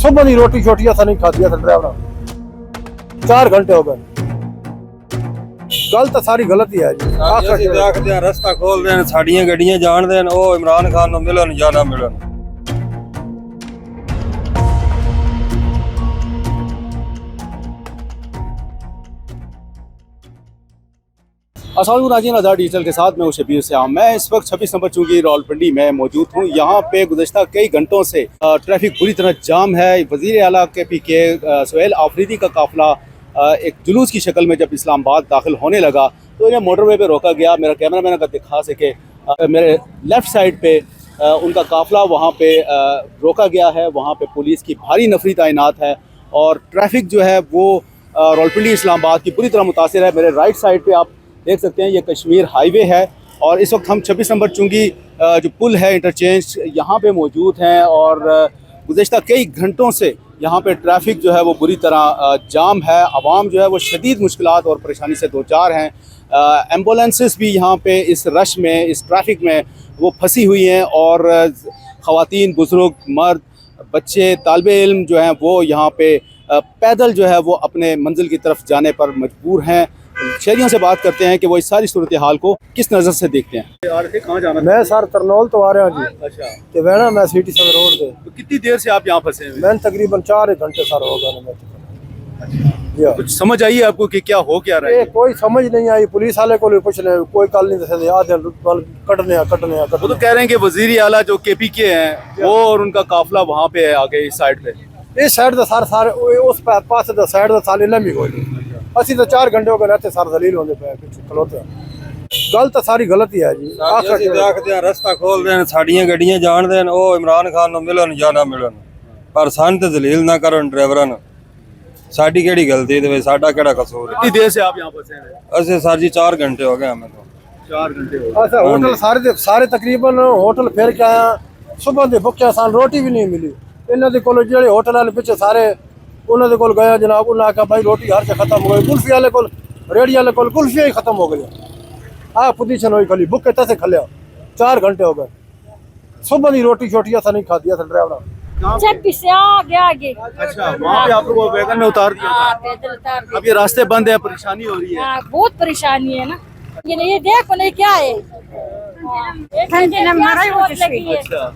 सुबह की रोटी छोटी असा नहीं खाती ड्राइवर 4 घंटे हो गए। गल तो सारी गलत ही है जी। देखते रस्ता खोल देन साड़ियां गड्डियां जान देन ओ इमरान खान नु मिलन या ना मिलन। अस्सलाम नाज़रीन, आज़ाद डिजिटल के साथ मैं शबीर से मैं इस वक्त 26 नंबर चूंकि रावलपिंडी में मौजूद हूँ। यहाँ पे गुज़श्ता कई घंटों से ट्रैफिक पूरी तरह जाम है। वज़ीर आला KPK सुहेल आफरीदी का काफ़िला एक जुलूस की शक्ल में जब इस्लामाबाद दाखिल होने लगा तो इन्हें मोटरवे पे रोका गया। मेरा कैमरा मैन अगर दिखा सके, मेरे लेफ़्ट साइड पे उनका काफ़िला वहाँ पे रोका गया है। वहाँ पे पुलिस की भारी नफरी तैनात है और ट्रैफिक जो है वो रावलपिंडी इस्लामाबाद की पूरी तरह मुतासिर है। मेरे राइट साइड पे आप देख सकते हैं ये कश्मीर हाईवे है और इस वक्त हम 26 नंबर चुंगी जो पुल है इंटरचेंज यहाँ पे मौजूद हैं और गुज़श्ता कई घंटों से यहाँ पे ट्रैफिक जो है वो बुरी तरह जाम है। आवाम जो है वो शदीद मुश्किलात और परेशानी से दो चार हैं। एम्बुलेंसेस भी यहाँ पे इस रश में, इस ट्रैफिक में वो फंसी हुई हैं और ख़वातीन, बुज़ुर्ग, मर्द, बच्चे, तालिबे इल्म जो हैं वो यहाँ पे पैदल जो है वो अपने मंजिल की तरफ जाने पर मजबूर हैं। शहरियों से बात करते हैं कि वो इस सारी सूरत हाल को किस नज़र से देखते हैं। यार कहाँ जाना? मैं सर तरनौल तो आ रहा जी। अच्छा, तो वह ना मैं सिटी सदर रोड पे। तो कितनी देर से आप यहाँ फंसे हैं? मैं तकरीबन 4 घंटे सर हो गए। कुछ समझ आई आपको कि क्या हो क्या रहा है? कोई समझ नहीं आई। पुलिस वाले को कुछ नहीं, कोई कल नहीं दसे आधे कटने वो तो कह रहे हैं कि वज़ीर आला जो KPK हैं वो और उनका काफिला वहाँ पे है आगे इस साइड पे। इस साइड का सारे उस पास साइड का साल इलम ही कोई असि तो 4 घंटे हो गए रहते सारे दलील होंगे पे खलोते। गल तो सारी गलत ही है जी। देखते रस्ता खोल देन साड़ियां गड्डियां जान देन ओ इमरान खान नु मिलन या ना मिलन, पर सन ते जलील ना करन ड्राइवरां नु। साडी केड़ी गलती ते साडा केड़ा कसूर? कितनी देर से आप यहाँ फंसे हैं? असे सर जी 4 घंटे हो गए हमें तो। 4 घंटे हो गए। अच्छा, होटल सारे तकरीबन होटल फिर के आया। सुबह के भुखे सान रोटी भी नहीं मिली। इन्हों के कोल जेडे होटल वाले पिछे सारे उन्होंने कोल गया जनाब, उन्हें आखा भाई रोटी हर से खत्म हो गई। कुल्फी वाले कोल, रेडी वाले कोल कुल्फिया ही खत्म हो गई। पोजीशन हुई खली भुखे तसे खलिया 4 घंटे हो गए। सुबह की रोटी छोटी असा नहीं खाती ड्राइवर आगे। अच्छा, वहाँ पे आप लोगों को वैगन में उतार दिया था? अब ये रास्ते बंद है, परेशानी हो रही है। बहुत परेशानी है ना। ये देखो नहीं क्या है, अच्छा,